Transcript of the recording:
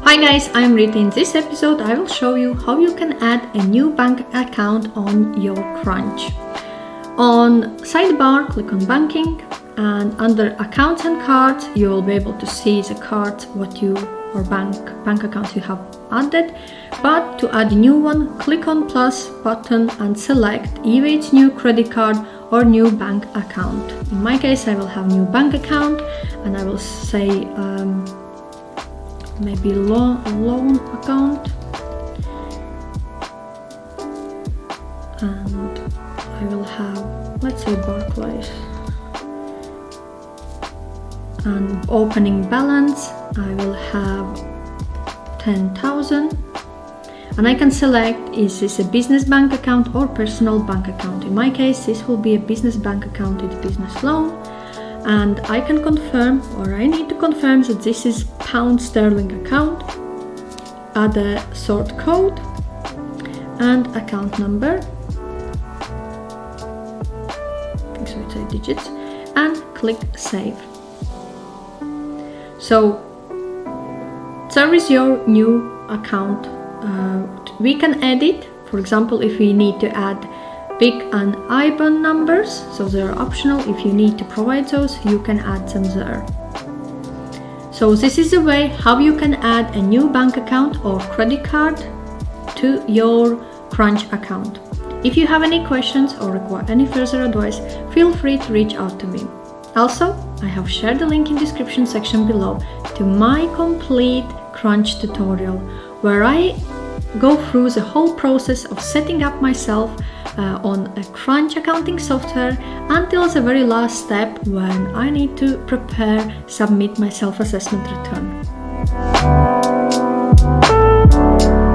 Hi guys, I'm Rita. In this episode I will show you how you can add a new bank account on your Crunch. On sidebar, click on banking, and under accounts and cards you will be able to see the cards what you or bank accounts you have added. But to add a new one, click on plus button and select either it's new credit card or new bank account. In my case I will have new bank account, and I will say maybe loan account, and I will have, let's say, Barclays, and opening balance I will have 10,000, and I can select is this a business bank account or personal bank account. In my case this will be a business bank account with business loan, and I can confirm, or I need to confirm, that this is pound sterling account, add a sort code and account number, so it's 8 digits, and click save. So there is your new account. We can edit, for example, if we need to add BIC and IBAN numbers, so they're optional. If you need to provide those, you can add them there. So this is the way how you can add a new bank account or credit card to your Crunch account. If you have any questions or require any further advice, feel free to reach out to me. Also, I have shared the link in the description section below to my complete Crunch tutorial, where I go through the whole process of setting up myself on a Crunch accounting software until the very last step when I need to submit my self-assessment return.